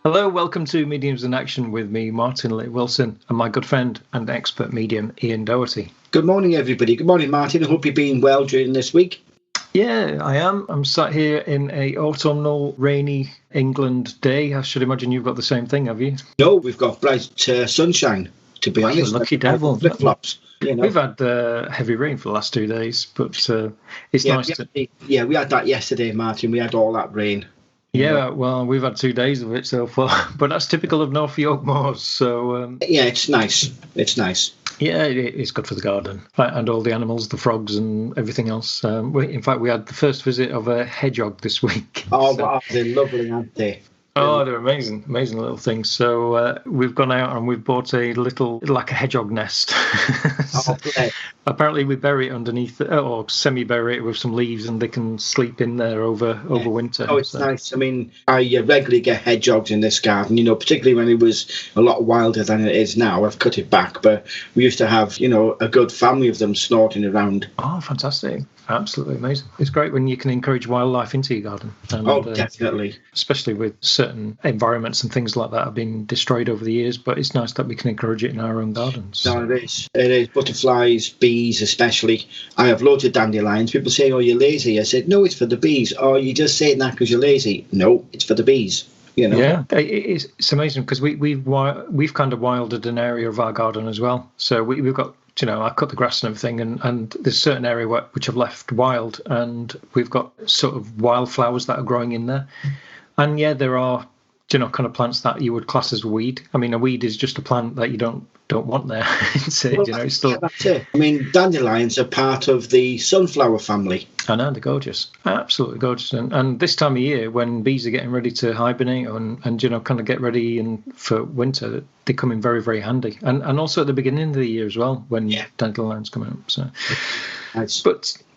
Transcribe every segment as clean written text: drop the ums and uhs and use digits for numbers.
Hello, welcome to Mediums in Action with me, Martin Lee Wilson, and my good friend and expert medium, Ian Doherty. Good morning, everybody. Good morning, Martin. I hope you're being well during this week. Yeah, I am. I'm sat here in a autumnal, rainy England day. I should imagine you've got the same thing, have you? No, we've got bright sunshine, to be honest. You lucky devil. Flip-flops. You know. We've had heavy rain for the last 2 days, but it's nice to... we had that yesterday, Martin. We had all that rain. Yeah, well, we've had 2 days of it so far, but that's typical of North York moors. So yeah, it's nice. It's nice. Yeah, it's good for the garden and all the animals, the frogs and everything else. In fact, we had the first visit of a hedgehog this week. Oh, so. Wow, they're lovely, aren't they? Oh, they're amazing little things. So we've gone out and we've bought a little, like a hedgehog nest. So apparently we bury it underneath, or semi-bury it with some leaves, and they can sleep in there over winter. Oh, it's nice. I mean, I regularly get hedgehogs in this garden, particularly when it was a lot wilder than it is now. I've cut it back, but we used to have, a good family of them snorting around. Oh, fantastic. Absolutely amazing. It's great when you can encourage wildlife into your garden. And, definitely. Especially with certain environments and things like that have been destroyed over the years, but it's nice that we can encourage it in our own gardens. No, it is. It is. Butterflies, bees especially. I have loads of dandelions. People say, oh, you're lazy. I said, no, it's for the bees. Oh, you just saying that because you're lazy. No, it's for the bees. Yeah, it's amazing because we've kind of wilded an area of our garden as well. So we've got, I cut the grass and everything, and there's a certain area which I've left wild, and we've got sort of wildflowers that are growing in there. And yeah, there are, kind of plants that you would class as a weed. I mean, a weed is just a plant that you don't want there. It's still. Yeah, that's it. I mean, dandelions are part of the sunflower family. I know, they're gorgeous, absolutely gorgeous. And this time of year, when bees are getting ready to hibernate and kind of get ready for winter, they come in very, very handy. And also at the beginning of the year as well, when dandelions come out. So, nice.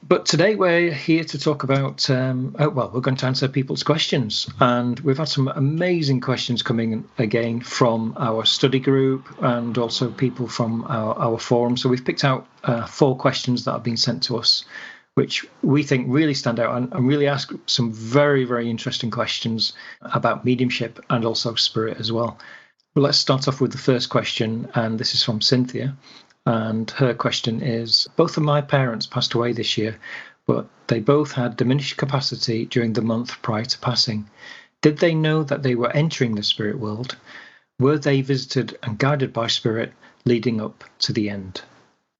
But today we're here to talk about, we're going to answer people's questions. And we've had some amazing questions coming again from our study group and also people from our forum. So we've picked out 4 questions that have been sent to us, which we think really stand out and really ask some very, very interesting questions about mediumship and also spirit as well. But let's start off with the first question, and this is from Cynthia. And her question is, both of my parents passed away this year, but they both had diminished capacity during the month prior to passing. Did they know that they were entering the spirit world? Were they visited and guided by spirit leading up to the end?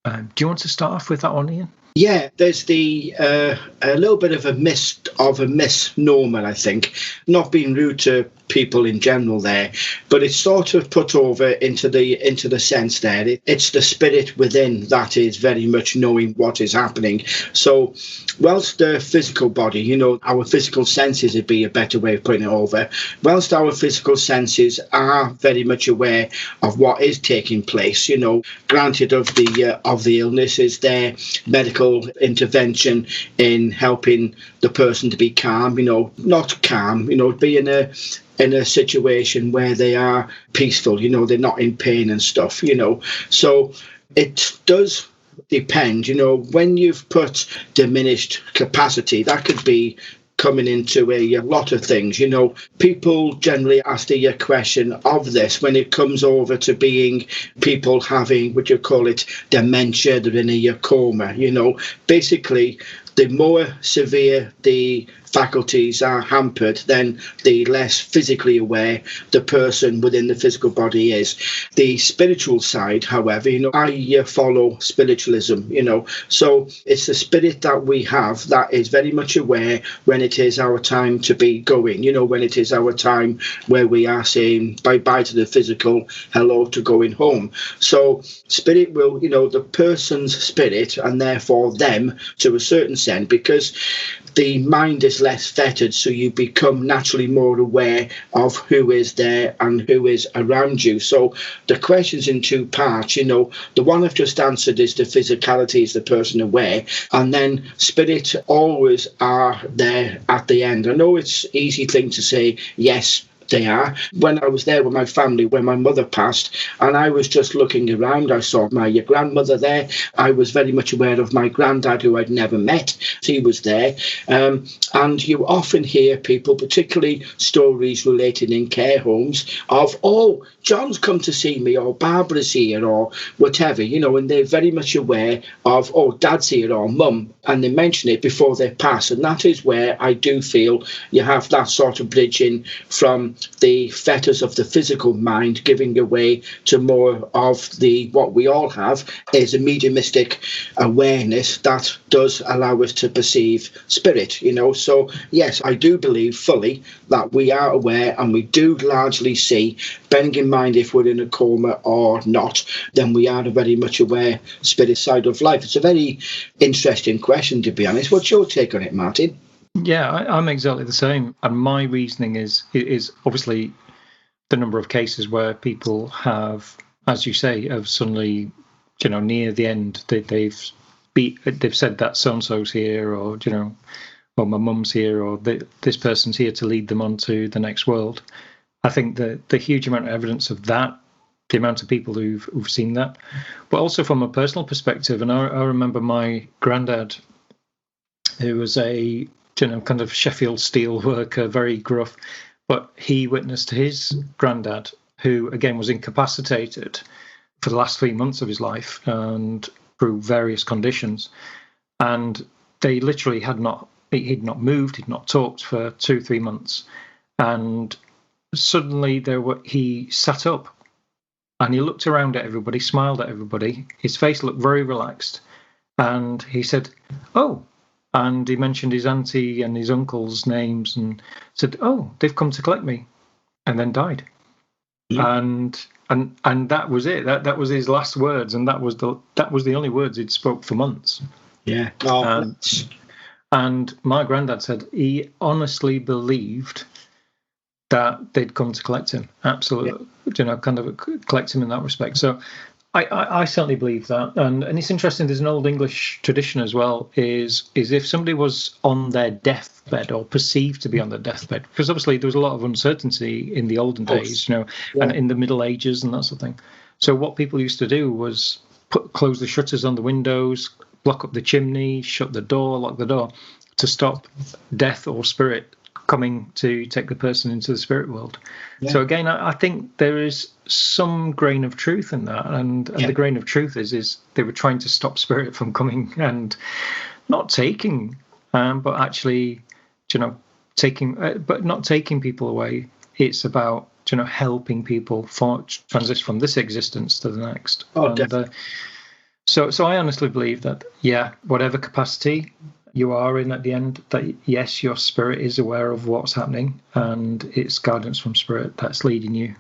Do you want to start off with that one, Ian? Yeah, there's a little bit of a misnomer, I think. Not being rude to people in general there, but it's sort of put over into the sense there. It's the spirit within that is very much knowing what is happening. So whilst the physical body, our physical senses would be a better way of putting it over, whilst our physical senses are very much aware of what is taking place, granted of the illness, is there medical intervention in helping the person to be calm, not calm, be in a situation where they are peaceful, they're not in pain and stuff, So it does depend, when you've put diminished capacity, that could be coming into a lot of things. People generally ask the question of this when it comes over to being people having, what you call it, dementia, they're in a coma. Basically, the more severe the faculties are hampered, then the less physically aware the person within the physical body is. The spiritual side, however, I follow spiritualism, so it's the spirit that we have that is very much aware when it is our time to be going, when it is our time where we are saying bye-bye to the physical, hello to going home. So spirit will, the person's spirit, and therefore them to a certain sense, because the mind is less fettered, so you become naturally more aware of who is there and who is around you. So the question's in 2 parts. The one I've just answered is the physicality, is the person aware, and then spirit always are there at the end. I know it's an easy thing to say, yes, they are. When I was there with my family, when my mother passed, and I was just looking around, I saw my grandmother there. I was very much aware of my granddad, who I'd never met. He was there. And you often hear people, particularly stories related in care homes, of, oh, John's come to see me, or Barbara's here, or whatever, and they're very much aware of, oh, Dad's here, or Mum, and they mention it before they pass. And that is where I do feel you have that sort of bridging from the fetters of the physical mind, giving away to more of what we all have is a mediumistic awareness that does allow us to perceive spirit, So, yes, I do believe fully that we are aware, and we do largely see, bearing in mind if we're in a coma or not, then we are very much aware spirit side of life. It's a very interesting question, to be honest. What's your take on it, Martin? Yeah, I'm exactly the same. And my reasoning is obviously the number of cases where people have, as you say, have suddenly, near the end, they've said that so-and-so's here, or, well, my mum's here, or this person's here to lead them on to the next world. I think the huge amount of evidence of that, the amount of people who've seen that, but also from a personal perspective. And I remember my granddad, who was a kind of Sheffield steel worker, very gruff, but he witnessed his granddad, who again was incapacitated for the last 3 months of his life and through various conditions, and they literally he'd not moved, he'd not talked for 2-3 months, and suddenly he sat up and he looked around at everybody, smiled at everybody, his face looked very relaxed, and he said, "Oh," and he mentioned his auntie and his uncle's names and said, "Oh, they've come to collect me," and then died. Yeah. And that was it. That was his last words, and that was the only words he'd spoke for months. Yeah. And my granddad said he honestly believed that they'd come to collect him. Absolutely, kind of collect him in that respect. So I certainly believe that. And it's interesting, there's an old English tradition as well, is if somebody was on their deathbed or perceived to be on their deathbed, because obviously there was a lot of uncertainty in the olden days, and in the Middle Ages and that sort of thing. So what people used to do was close the shutters on the windows, block up the chimney, shut the door, lock the door, to stop death or spirit coming to take the person into the spirit world. Yeah. So again, I think there is some grain of truth in that, and the grain of truth is they were trying to stop spirit from coming and not taking, but actually, taking, but not taking people away. It's about helping people transition from this existence to the next. Oh, definitely. So I honestly believe that, whatever capacity you are in at the end, that yes, your spirit is aware of what's happening, and it's guidance from spirit that's leading you,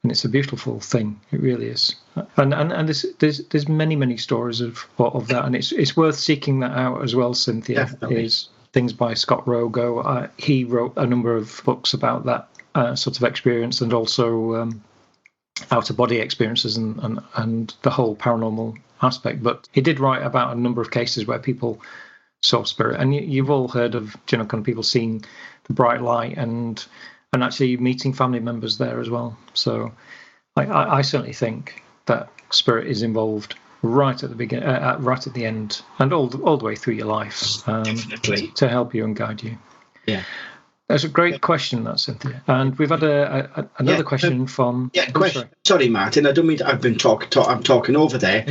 and it's a beautiful thing. It really is. And there's many stories of that, and it's worth seeking that out as well. Cynthia, definitely. Is things by Scott Rogo. He wrote a number of books about that sort of experience, and also out of body experiences and the whole paranormal aspect. But he did write about a number of cases where people saw spirit, and you've all heard of kind of people seeing the bright light and actually meeting family members there as well. So I certainly think that spirit is involved right at the beginning, right at the end, and all the way through your life, definitely, to help you and guide you. Yeah. That's a great question, that, Cynthia. And we've had another question from. Yeah, question. Sorry, Martin. I don't mean I've been I'm talking over there.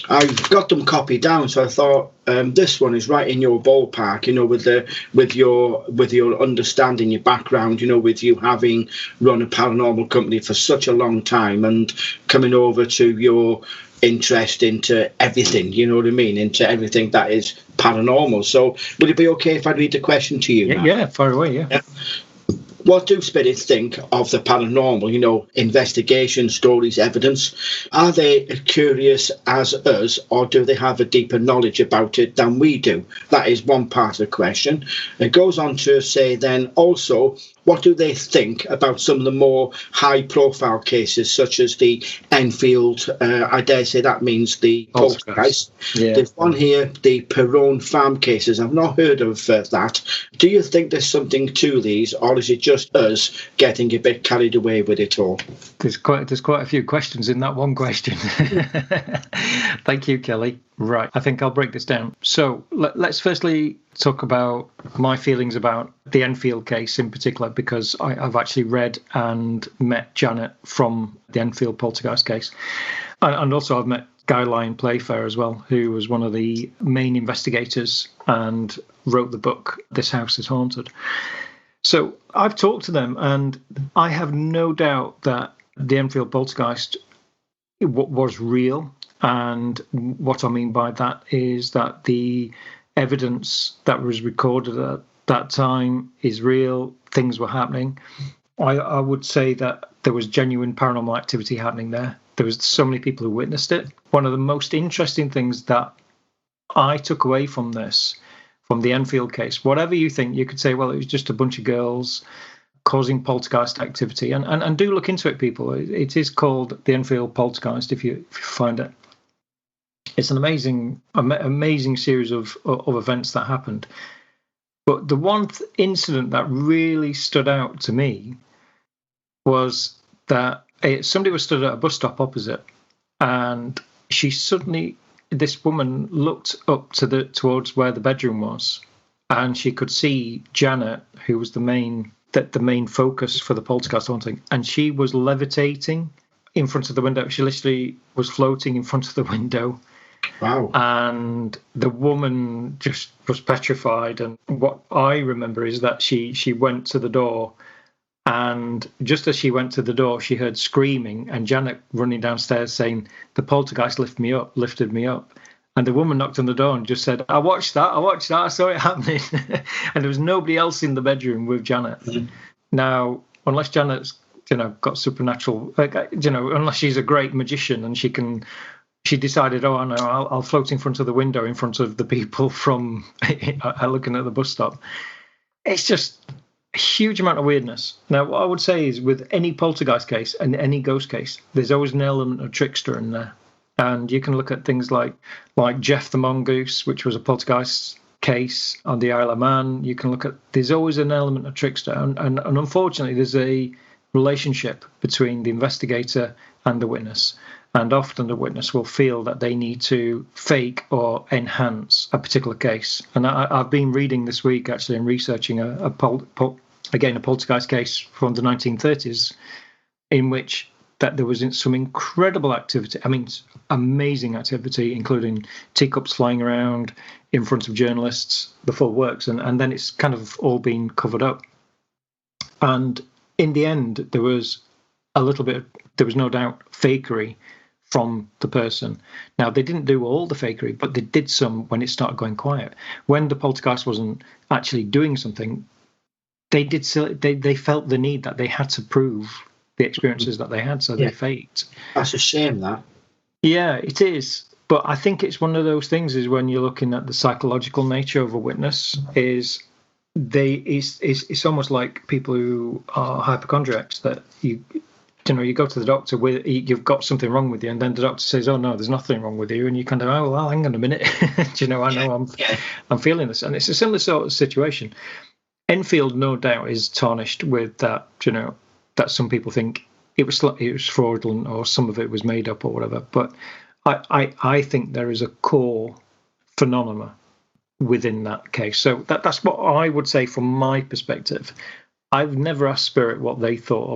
I've got them copied down, so I thought this one is right in your ballpark. With your understanding, your background. With you having run a paranormal company for such a long time and coming over to your interest into everything. You know what I mean? Into everything that is paranormal. So, would it be okay if I read the question to you? Yeah, far away. Yeah. What do spirits think of the paranormal? Investigation, stories, evidence. Are they curious as us, or do they have a deeper knowledge about it than we do? That is one part of the question. It goes on to say then also, what do they think about some of the more high-profile cases, such as the Enfield, I dare say that means the Poltergeist. Yeah. There's one here, the Perone farm cases. I've not heard of that. Do you think there's something to these, or is it just us getting a bit carried away with it all? There's quite a few questions in that one question. Thank you, Kelly. Right, I think I'll break this down. So let's firstly talk about my feelings about the Enfield case in particular, because I've actually read and met Janet from the Enfield Poltergeist case. And also I've met Guy Lyon Playfair as well, who was one of the main investigators and wrote the book, This House is Haunted. So I've talked to them, and I have no doubt that the Enfield Poltergeist was real. And what I mean by that is that the evidence that was recorded at that time is real. Things were happening. I would say that there was genuine paranormal activity happening there. There was so many people who witnessed it. One of the most interesting things that I took away from this, from the Enfield case, whatever you think, you could say, well, it was just a bunch of girls causing poltergeist activity. And do look into it, people. It is called the Enfield Poltergeist if you find it. It's an amazing series of events that happened. But the one incident that really stood out to me was that somebody was stood at a bus stop opposite, and this woman looked up towards where the bedroom was, and she could see Janet, who was the main focus for the poltergeist haunting, and she was levitating in front of the window. She literally was floating in front of the window. Wow. And the woman just was petrified. And what I remember is that she went to the door, and just as she went to the door, she heard screaming and Janet running downstairs saying, "The poltergeist lifted me up. And the woman knocked on the door and just said, I watched that, I saw it happening." And there was nobody else in the bedroom with Janet. Mm-hmm. Now, unless Janet's got supernatural, unless she's a great magician and she decided, oh, I know, I'll float in front of the window in front of the people from looking at the bus stop. It's just a huge amount of weirdness. Now, what I would say is with any poltergeist case and any ghost case, there's always an element of trickster in there. And you can look at things like Jeff the Mongoose, which was a poltergeist case on the Isle of Man. You can look at, there's always an element of trickster. And unfortunately, there's a relationship between the investigator and the witness. And often the witness will feel that they need to fake or enhance a particular case. And I've been reading this week, actually, and researching a poltergeist case from the 1930s, in which that there was some incredible activity. I mean, amazing activity, including teacups flying around in front of journalists, the full works. And then it's kind of all been covered up. And in the end, there was no doubt fakery from the person. Now, they didn't do all the fakery, but they did some when it started going quiet. When the poltergeist wasn't actually doing something, they felt the need that they had to prove the experiences that they had, so they faked. That's a shame, that. Yeah, it is. But I think it's one of those things is when you're looking at the psychological nature of a witness, it's almost like people who are hypochondriacs, that you go to the doctor with, you've got something wrong with you, and then the doctor says, "Oh no, there's nothing wrong with you," and you kind of, "Oh well, hang on a minute, I'm feeling this," and it's a similar sort of situation. Enfield, no doubt, is tarnished with that. That some people think it was fraudulent or some of it was made up or whatever. But I think there is a core phenomena within that case. So that's what I would say from my perspective. I've never asked Spirit what they thought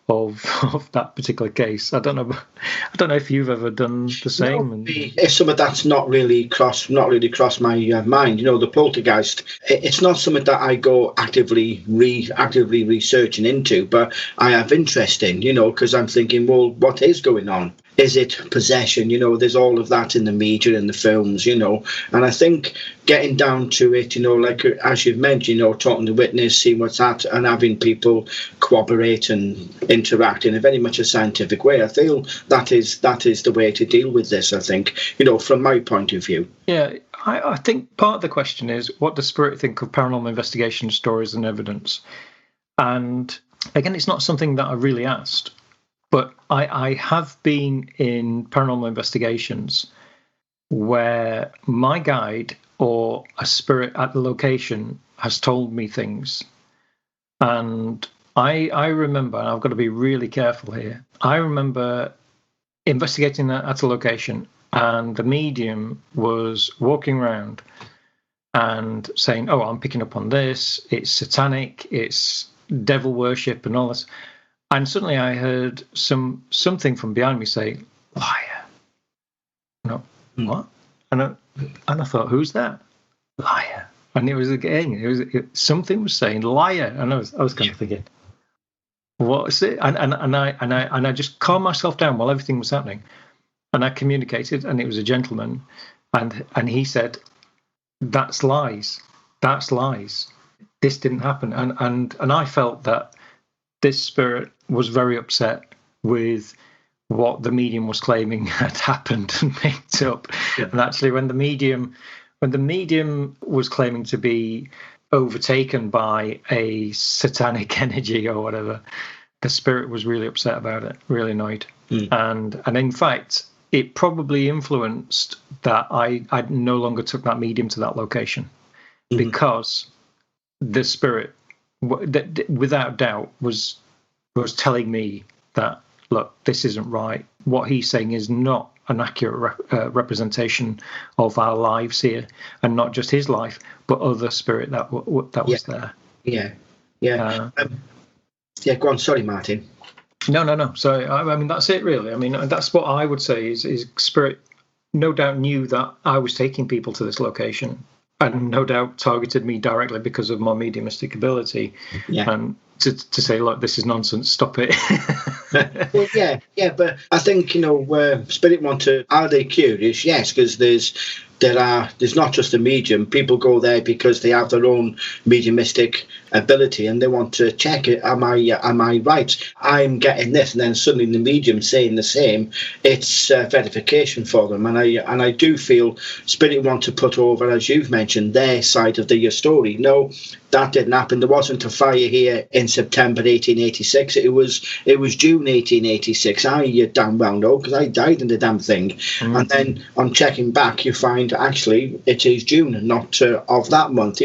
of that particular case. I don't know if you've ever done the same. If some of that's not really crossed my mind, the poltergeist. It's not something that I go actively researching into, but I have interest in, because I'm thinking, well, what is going on? Is it possession? There's all of that in the media and the films, and I think getting down to it, like as you've mentioned, talking to witness, seeing what's at, and having people cooperate and interact in a very much a scientific way. I feel that is the way to deal with this, I think, from my point of view. Yeah, I think part of the question is, what does Spirit think of paranormal investigation stories and evidence? And again, it's not something that I really asked, but I have been in paranormal investigations where my guide or a spirit at the location has told me things. And I remember, and I've got to be really careful here, I remember investigating at a location, and the medium was walking around and saying, oh, I'm picking up on this, it's satanic, it's devil worship and all this. And suddenly I heard something from behind me say, liar. No, what? And I thought, who's that? Liar. And it was again, something was saying liar. And I was kind of thinking, what's it? And I just calmed myself down while everything was happening. And I communicated, and it was a gentleman, and he said, that's lies. That's lies. This didn't happen. And I felt that this spirit was very upset with what the medium was claiming had happened and picked up. Yeah. And actually, when the medium was claiming to be overtaken by a satanic energy or whatever, the spirit was really upset about it, really annoyed. And in fact, it probably influenced that I no longer took that medium to that location, because the spirit, without doubt, was telling me that, look, this isn't right. What he's saying is not an accurate representation of our lives here, and not just his life, but other spirit that was there. Yeah. Go on. Sorry, Martin. No. So I mean, that's it, really. I mean, that's what I would say is spirit no doubt knew that I was taking people to this location, and no doubt targeted me directly because of my mediumistic ability. Yeah. And to say, look, this is nonsense, stop it. Well, yeah, but I think, spirit want to, are they curious? Yes, because there's not just a medium. People go there because they have their own mediumistic ability, and they want to check it. Am I right? I'm getting this, and then suddenly the medium saying the same. It's verification for them, and I do feel spirit want to put over, as you've mentioned, their side of the story. No, that didn't happen. There wasn't a fire here in September 1886. It was June 1886. I damn well know, because I died in the damn thing. And then on checking back, you find actually it is June, not of that month.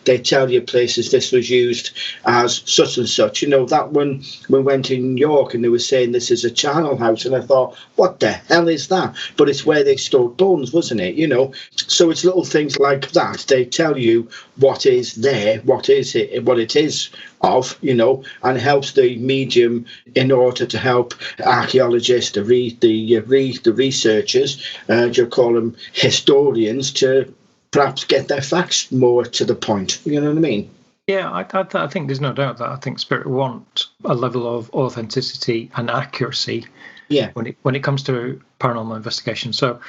They tell you places this was used as such and such. That when we went in York and they were saying this is a charnel house, and I thought, what the hell is that? But it's where they stored bones, wasn't it? So it's little things like that. They tell you what is there, what it is of, and helps the medium in order to help archaeologists, the researchers, you call them historians, to perhaps get their facts more to the point. You know what I mean? Yeah, I think there's no doubt that I think spirit want a level of authenticity and accuracy. Yeah. When it comes to paranormal investigation. So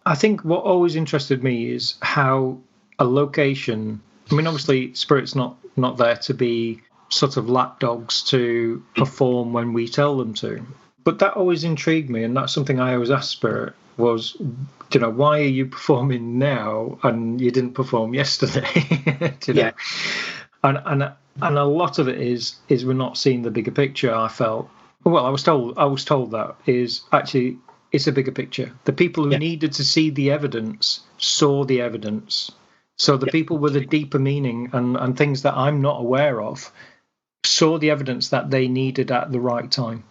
I think what always interested me is how a location, I mean, obviously spirit's not there to be sort of lapdogs to perform when we tell them to. But that always intrigued me, and that's something I always asked spirit was, why are you performing now and you didn't perform yesterday? Yeah. And a lot of it is we're not seeing the bigger picture. I felt, well, I was told that is actually it's a bigger picture. The people who needed to see the evidence saw the evidence. So the people with a deeper meaning and things that I'm not aware of saw the evidence that they needed at the right time.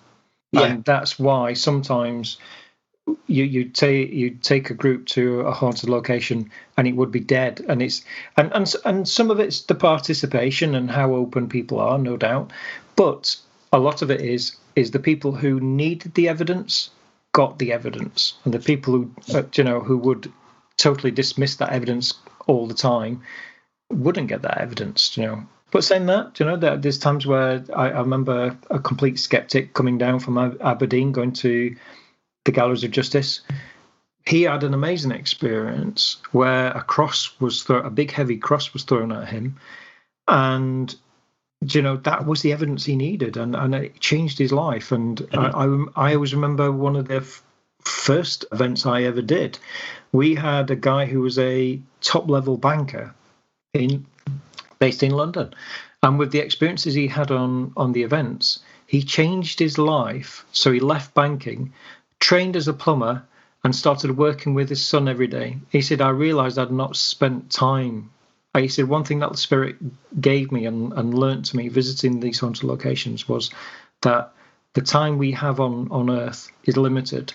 Yeah. And that's why sometimes you take a group to a haunted location and it would be dead, and some of it's the participation and how open people are, no doubt, but a lot of it is the people who needed the evidence got the evidence, and the people who would totally dismiss that evidence all the time wouldn't get that evidence. But saying that, there's times where I remember a complete skeptic coming down from Aberdeen going to the Gallows of Justice. He had an amazing experience where a big heavy cross was thrown at him, and that was the evidence he needed, and it changed his life. And I always remember one of the first events I ever did. We had a guy who was a top level banker in based in London. And with the experiences he had on the events, he changed his life. So he left banking, trained as a plumber, and started working with his son every day. He said, I realized I'd not spent time. He said, one thing that the Spirit gave me and learnt to me visiting these haunted locations was that the time we have on Earth is limited.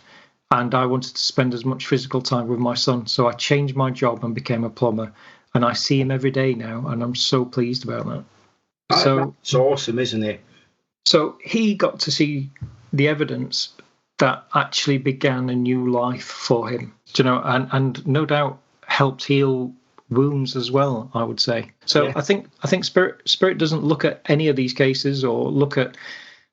And I wanted to spend as much physical time with my son. So I changed my job and became a plumber. And I see him every day now. And I'm so pleased about that. So that's awesome, isn't it? So he got to see the evidence that actually began a new life for him, and no doubt helped heal wounds as well, I would say. So yeah. I think Spirit doesn't look at any of these cases or look at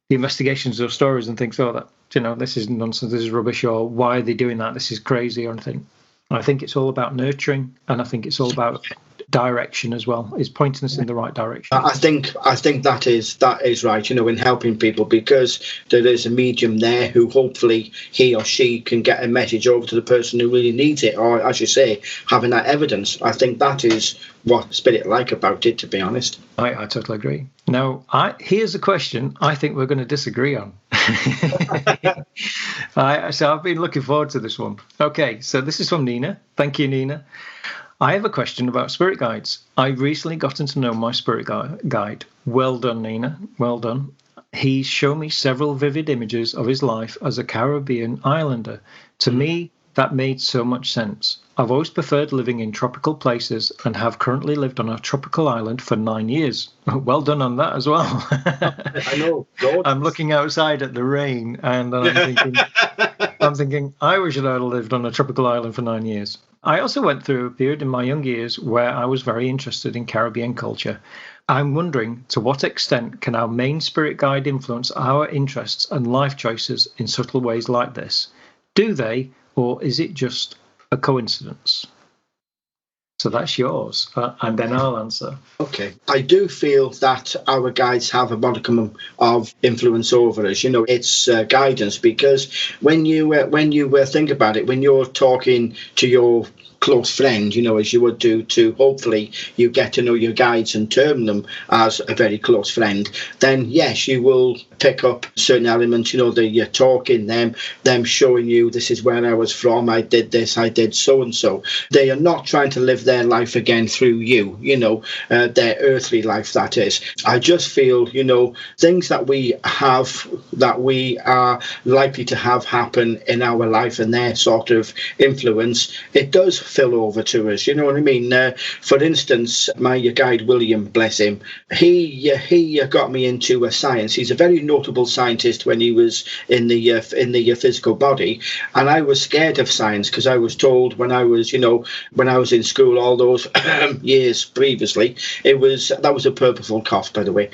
the investigations or stories and thinks, this is nonsense, this is rubbish, or why are they doing that? This is crazy or anything. I think it's all about nurturing, and I think it's all about direction as well. Is pointing us in the right direction. I think that is right, in helping people, because there is a medium there who hopefully he or she can get a message over to the person who really needs it, or as you say, having that evidence. I think that is what Spirit like about it, to be honest. I totally agree. Now, here's a question I think we're going to disagree on. So I've been looking forward to this one. Okay, so this is from Nina. Thank you, Nina. I have a question about spirit guides. I've recently gotten to know my spirit guide. Well done, Nina. Well done. He's shown me several vivid images of his life as a Caribbean islander. To me, that made so much sense. I've always preferred living in tropical places and have currently lived on a tropical island for 9 years. Well done on that as well. I know. God. I'm looking outside at the rain and I'm thinking, I wish I'd lived on a tropical island for 9 years. I also went through a period in my young years where I was very interested in Caribbean culture. I'm wondering, to what extent can our main spirit guide influence our interests and life choices in subtle ways like this? Do they, or is it just a coincidence? So that's yours, and then I'll answer. Okay. I do feel that our guides have a modicum of influence over us. It's guidance, because when you think about it, when you're talking to your close friend, as you would do to, hopefully you get to know your guides and term them as a very close friend, then yes, you will pick up certain elements, that you're talking them showing you, this is where I was from, I did this, I did so and so. They are not trying to live their life again through you, their earthly life, that is. I just feel, things that we have, that we are likely to have happen in our life, and their sort of influence, it does fill over to us, you know what I mean? For instance, my guide William, bless him, he got me into science. He's a very notable scientist when he was in the physical body, and I was scared of science because I was told when I was in school all those years previously, that was a purposeful cough, by the way.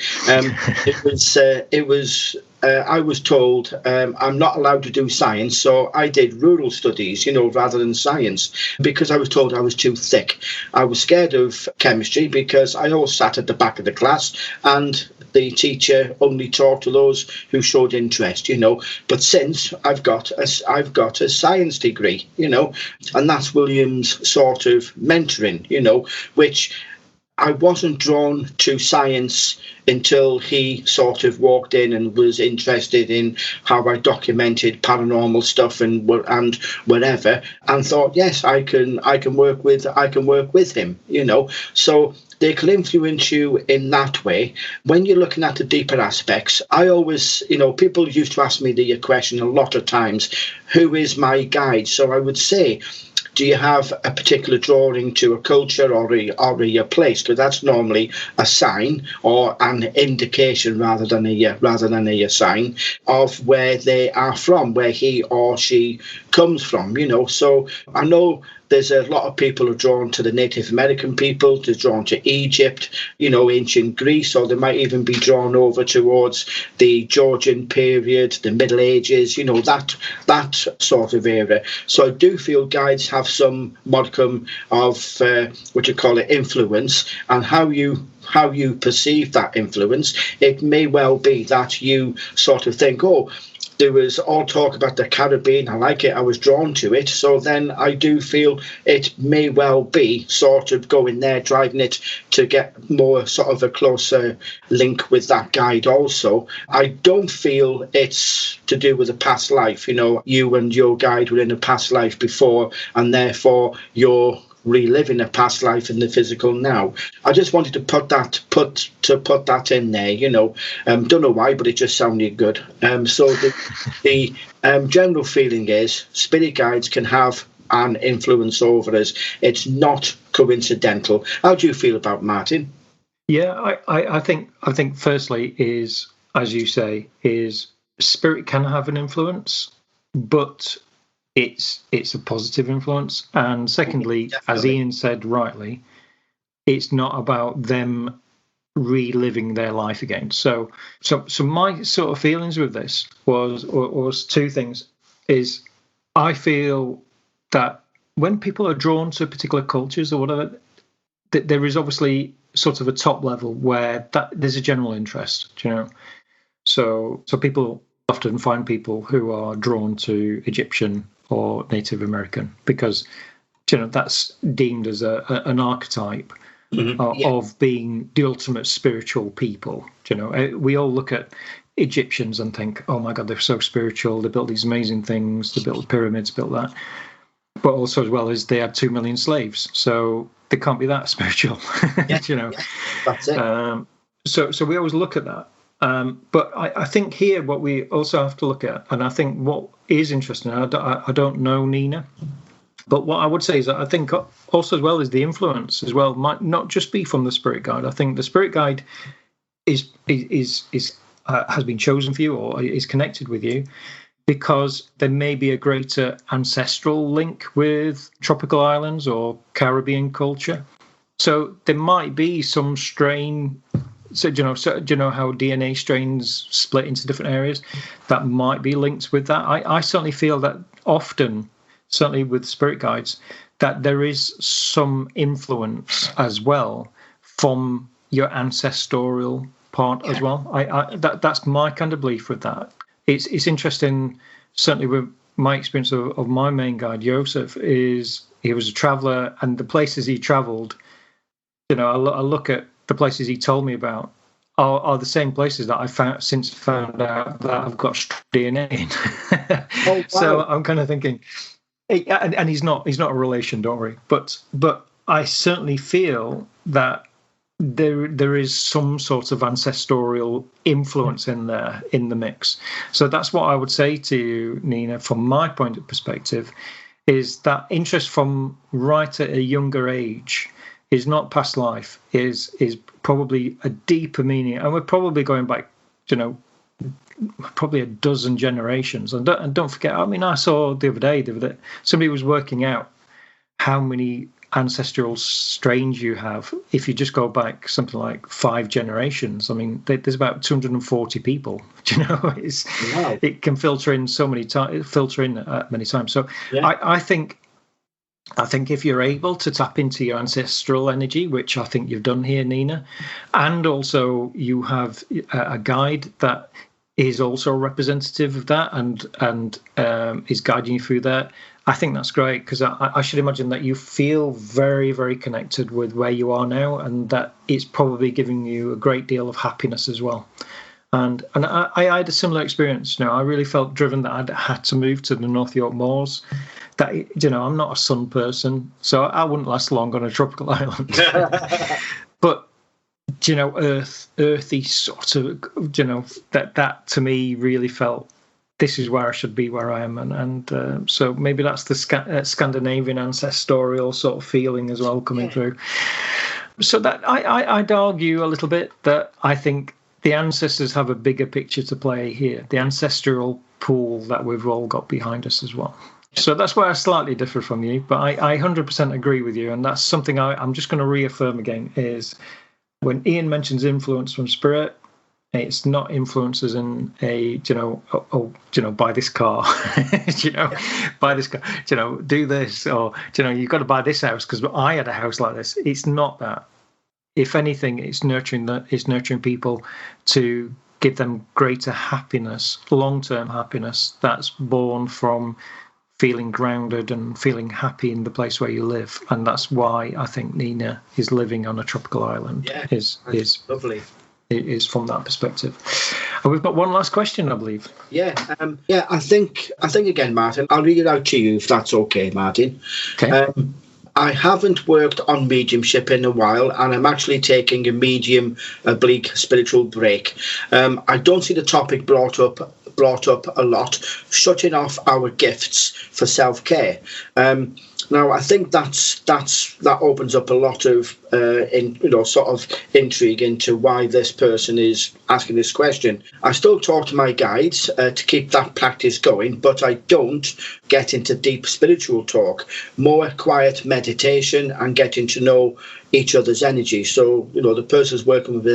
I was told I'm not allowed to do science, so I did rural studies, rather than science, because I was told I was too thick. I was scared of chemistry because I always sat at the back of the class, and the teacher only taught to those who showed interest, But since I've got a science degree, and that's William's sort of mentoring, which I wasn't drawn to science until he sort of walked in and was interested in how I documented paranormal stuff and whatever, and thought, yes, I can work with him, So they can influence you in that way. When you're looking at the deeper aspects, I always, people used to ask me the question a lot of times, who is my guide? So I would say, do you have a particular drawing to a culture or a place? Because that's normally a sign or an indication rather than a sign of where they are from, where he or she comes from. So I know there's a lot of people who are drawn to the Native American people, they're drawn to Egypt, ancient Greece, or they might even be drawn over towards the Georgian period, the Middle Ages, that sort of era. So I do feel guides have some modicum of influence, and how you perceive that influence. It may well be that you sort of think, there was all talk about the Caribbean. I like it. I was drawn to it. So then I do feel it may well be sort of going there, driving it to get more sort of a closer link with that guide also. I don't feel it's to do with a past life. You know, you and your guide were in a past life before, and therefore you're reliving a past life in the physical now. I just wanted to put that in there, you know. Don't know why, but it just sounded good. So the general feeling is spirit guides can have an influence over us. It's not coincidental. How do you feel about Martin? Yeah, I think firstly is, as you say, is spirit can have an influence, but it's a positive influence. And secondly, Definitely. as Ian said rightly, it's not about them reliving their life again. So my sort of feelings with this was two things. Is I feel that when people are drawn to particular cultures or whatever, that there is obviously sort of a top level where that there's a general interest, you know. So people often find people who are drawn to Egyptian or Native American because, you know, that's deemed as an archetype of being the ultimate spiritual people. You know, we all look at Egyptians and think, oh my God, they're so spiritual. They built these amazing things. They built the pyramids, built that. But also as well as they had 2 million slaves. So they can't be that spiritual, you know. Yeah, that's it. So we always look at that. But I think here what we also have to look at, and I think what is interesting, I don't know Nina, but what I would say is that I think also as well is the influence as well might not just be from the spirit guide. I think the spirit guide is has been chosen for you or is connected with you because there may be a greater ancestral link with tropical islands or Caribbean culture. So there might be some strain. So do you know how DNA strains split into different areas? That might be linked with that. I certainly feel that often, certainly with spirit guides, that there is some influence as well from your ancestral part as well. That's my kind of belief with that. It's interesting, certainly with my experience of my main guide, Joseph, is he was a traveller, and the places he travelled, you know, I look at the places he told me about are the same places that I found out that I've got DNA in. Oh, wow. So I'm kind of thinking, and he's not a relation, don't worry. But I certainly feel that there is some sort of ancestral influence in there in the mix. So that's what I would say to you, Nina, from my point of perspective, is that interest from right at a younger age is not past life, is probably a deeper meaning. And we're probably going back, you know, probably a dozen generations. And don't forget, I mean, I saw the other day that somebody was working out how many ancestral strains you have if you just go back something like 5 generations. I mean, there's about 240 people. You know, wow. It can filter in so many times, many times. So yeah. I think if you're able to tap into your ancestral energy, which I think you've done here, Nina, and also you have a guide that is also representative of that and is guiding you through that, I think that's great, because I should imagine that you feel very, very connected with where you are now, and that it's probably giving you a great deal of happiness as well. And I had a similar experience. You know, I really felt driven that I'd had to move to the North York Moors. That, you know, I'm not a sun person, so I wouldn't last long on a tropical island. But, you know, earthy sort of, you know, that to me really felt this is where I should be, where I am, and so maybe that's the Scandinavian ancestral sort of feeling as well coming through. So that I'd argue a little bit that I think the ancestors have a bigger picture to play here, the ancestral pool that we've all got behind us as well. So that's where I slightly differ from you, but I 100% agree with you, and that's something I'm just going to reaffirm again, is when Ian mentions influence from spirit, it's not influences in a, you know, buy this car, buy this car, do this, or, you've got to buy this house because I had a house like this. It's not that. If anything, it's nurturing people to give them greater happiness, long-term happiness that's born from feeling grounded and feeling happy in the place where you live. And that's why I think Nina is living on a tropical island. Yeah, is lovely. It is from that perspective. And we've got one last question, I believe. Yeah, I think again, Martin, I'll read it out to you if that's okay, Martin. Okay. I haven't worked on mediumship in a while, and I'm actually taking a medium oblique spiritual break. I don't see the topic brought up a lot, shutting off our gifts for self-care. Now, I think that opens up a lot of sort of intrigue into why this person is asking this question. I still talk to my guides to keep that practice going, but I don't get into deep spiritual talk. More quiet meditation and getting to know each other's energy. So, the person's working with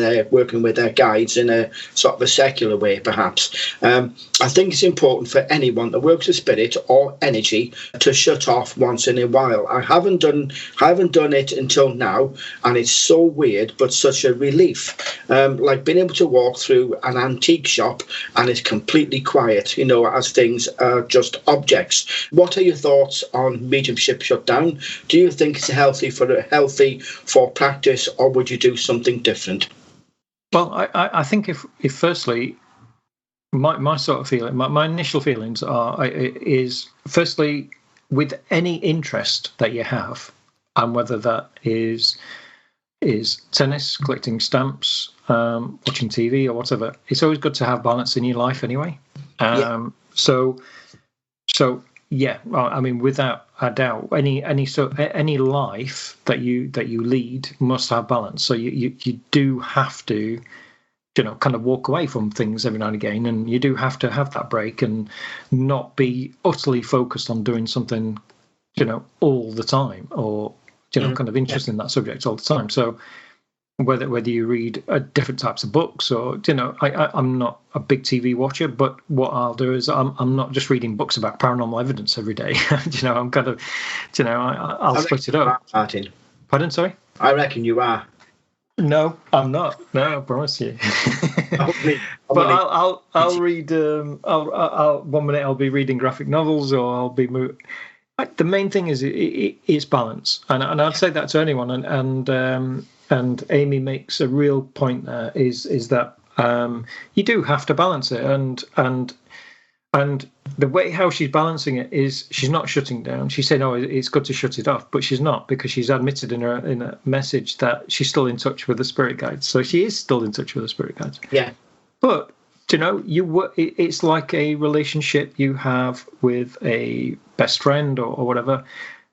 their guides in a sort of a secular way, perhaps. I think it's important for anyone that works with spirit or energy to shut off once in a while. I haven't done it until now, and it's so weird, but such a relief. Like being able to walk through an antique shop and it's completely quiet, as things are just objects. What are your thoughts on mediumship shutdown? Do you think it's healthy for practice, or would you do something different? Well, I think if firstly, my sort of feeling, my initial feelings is firstly, with any interest that you have, and whether that is tennis, collecting stamps, watching TV or whatever, it's always good to have balance in your life anyway. So yeah, well, I mean, without a doubt, any life that you lead must have balance. So you do have to, kind of walk away from things every now and again, and you do have to have that break and not be utterly focused on doing something, all the time, or kind of interested in that subject all the time. So whether you read different types of books, or I'm not a big TV watcher, but what I'll do is I'm not just reading books about paranormal evidence every day. I'm kind of, I'll split it up. Martin. Pardon, sorry? I reckon you are. No, I'm not. No, I promise you. But I'll read. I'll 1 minute I'll be reading graphic novels, or I'll be. The main thing is it's balance, and I'd say that to anyone. And Amy makes a real point there. Is that you do have to balance it, and the way how she's balancing it is she's not shutting down. She's saying, "Oh, it's good to shut it off," but she's not, because she's admitted in a message that she's still in touch with the spirit guides. So she is still in touch with the spirit guides. Yeah. But it's like a relationship you have with a best friend or whatever.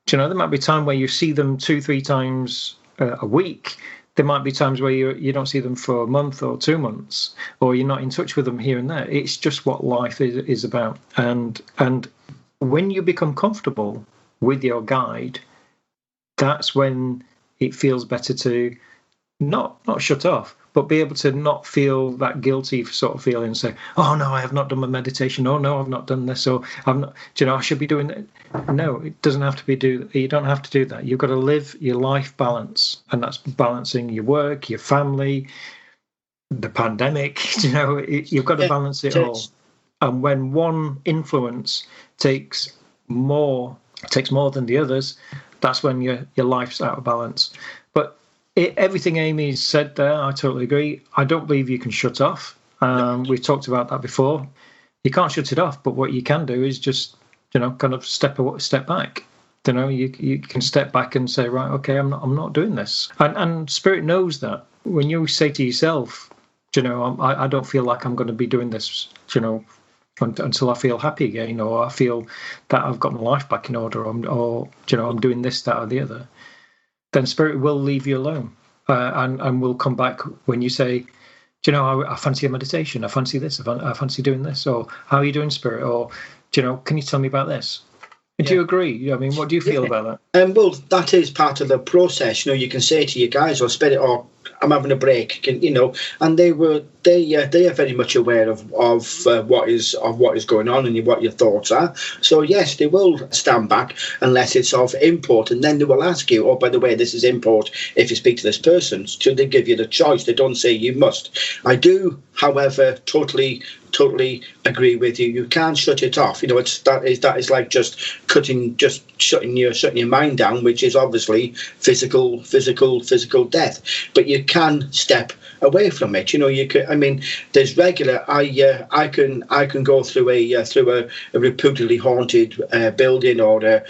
There might be a time where you see them 2-3 times a week. There might be times where you don't see them for a month or 2 months, or you're not in touch with them here and there. It's just what life is about. And when you become comfortable with your guide, that's when it feels better to not shut off, but be able to not feel that guilty sort of feeling, say, oh no, I have not done my meditation, oh no, I've not done this, or I'm not, I should be doing that. No, it doesn't have to be you don't have to do that. You've got to live your life balance, and that's balancing your work, your family, the pandemic. You've got to balance it all. And when one influence takes more than the others, that's when your life's out of balance. But everything Amy said there, I totally agree. I don't believe you can shut off. We've talked about that before. You can't shut it off, but what you can do is just, kind of step back. You can step back and say, right, okay, I'm not doing this. And spirit knows that. When you say to yourself, I don't feel like I'm going to be doing this, until I feel happy again, or I feel that I've got my life back in order, or I'm doing this, that, or the other, then spirit will leave you alone, and will come back when you say, I fancy a meditation, I fancy this, I fancy doing this, or how are you doing, spirit, or can you tell me about this? Do you agree? I mean, what do you feel about that? Well, that is part of the process. You can say to your guys or spirit or a break, and they are very much aware of what is going on and what your thoughts are. So yes, they will stand back unless it's of import, and then they will ask you, oh, by the way, this is import. If you speak to this person, so they give you the choice. They don't say you must. I do, however, totally agree with you. You can't shut it off. That is like just shutting your mind down, which is obviously physical death. But you can step away from it. You can. I mean, there's regular. I can go through a reputedly haunted building or a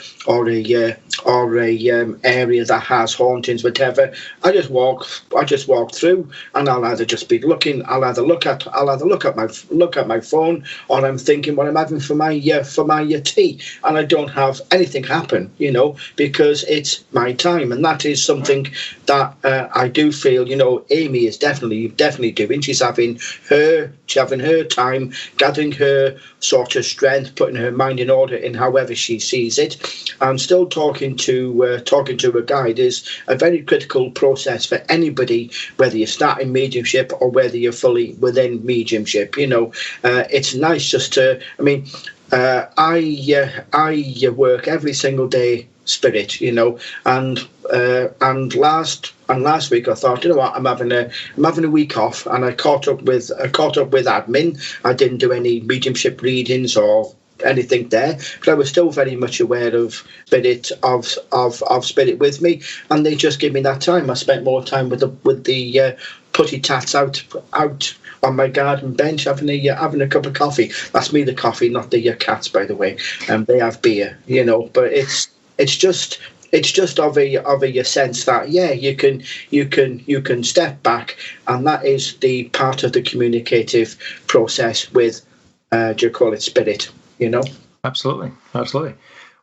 area that has hauntings, whatever. I just walk through, and I'll either just be looking. I'll either look at my phone, or I'm thinking what I'm having for my tea, and I don't have anything happen, because it's my time, and that is something that I do feel, Amy is definitely doing. She's having her time, gathering her sort of strength, putting her mind in order in however she sees it. I'm still talking to a guide is a very critical process for anybody, whether you're starting mediumship or whether you're fully within mediumship. It's nice just to. I mean, I work every single day spirit, and last week I thought, what, I'm having a week off, and I caught up with admin. I didn't do any mediumship readings or anything there, but I was still very much aware of spirit spirit with me, and they just gave me that time. I spent more time with the putty tats out on my garden bench having a cup of coffee. That's me, the coffee, not the cats, by the way. They have beer, but it's just of a sense that you can step back, and that is the part of the communicative process with do you call it spirit? Absolutely.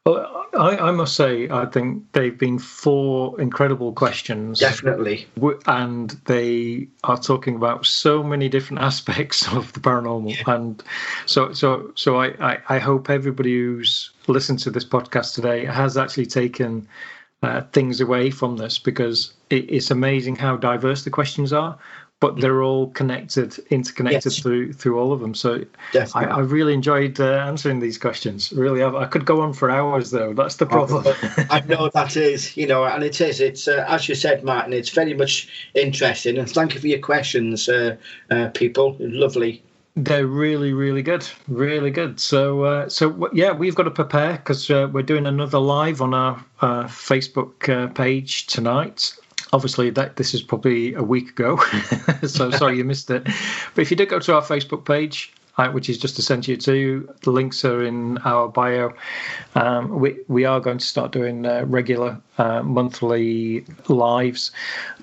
Well, I must say, I think they've been 4 incredible questions. Definitely. And they are talking about so many different aspects of the paranormal. Yeah. And so I hope everybody who's listened to this podcast today has actually taken things away from this, because it's amazing how diverse the questions are. But they're all interconnected yes. through all of them. So I really enjoyed answering these questions. Really, I could go on for hours, though. That's the problem. I know that is, and it is. It's as you said, Martin. It's very much interesting. And thank you for your questions, people. Lovely. They're really, really good. Really good. So yeah, we've got to prepare, because we're doing another live on our Facebook page tonight. Obviously, this is probably a week ago, so sorry you missed it. But if you did go to our Facebook page, which is just to send you to, the links are in our bio. We are going to start doing regular monthly lives,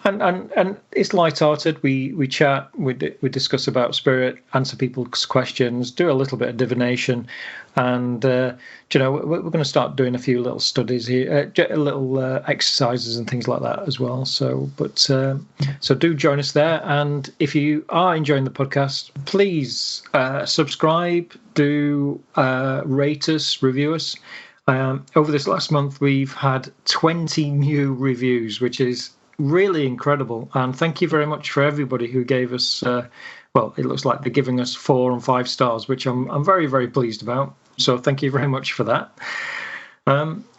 and it's light-hearted. We chat, we discuss about spirit, answer people's questions, do a little bit of divination, and we're going to start doing a few little studies here, little exercises and things like that as well. So do join us there, and if you are enjoying the podcast, please subscribe, do rate us, review us. Over this last month, we've had 20 new reviews, which is really incredible. And thank you very much for everybody who gave us, it looks like they're giving us 4 and 5 stars, which I'm very, very pleased about. So thank you very much for that.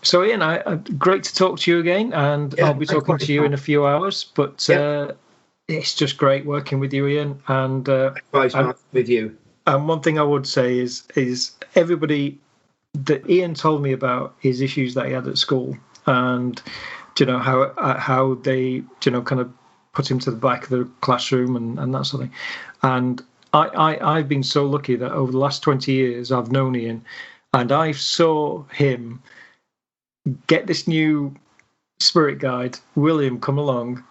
So Ian, great to talk to you again, and I'll be talking to you in a few hours. But it's just great working with you, Ian. And with you. And one thing I would say is everybody that Ian told me about his issues that he had at school, and how they kind of put him to the back of the classroom and that sort of thing. And I've been so lucky that over the last 20 years I've known Ian, and I saw him get this new spirit guide, William, come along,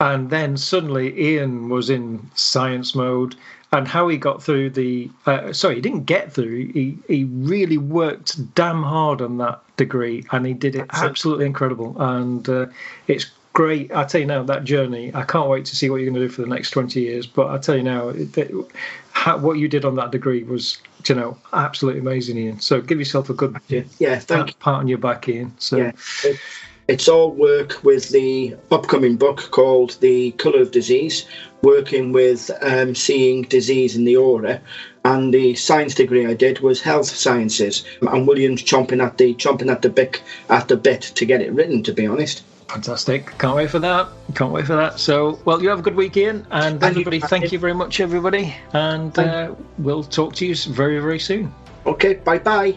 and then suddenly Ian was in science mode. And how he got through he didn't get through. He really worked damn hard on that degree, and he did it absolutely incredible. And it's great. I tell you now, that journey, I can't wait to see what you're going to do for the next 20 years. But I tell you now, what you did on that degree was, absolutely amazing, Ian. So give yourself a good pat on your back, Ian. So It's all work with the upcoming book called The Colour of Disease, working with seeing disease in the aura. And the science degree I did was health sciences. And William's chomping at the bit to get it written, to be honest. Fantastic. Can't wait for that. So, well, you have a good week, Ian. And everybody, thank you very much, everybody. And we'll talk to you very, very soon. Okay, bye-bye.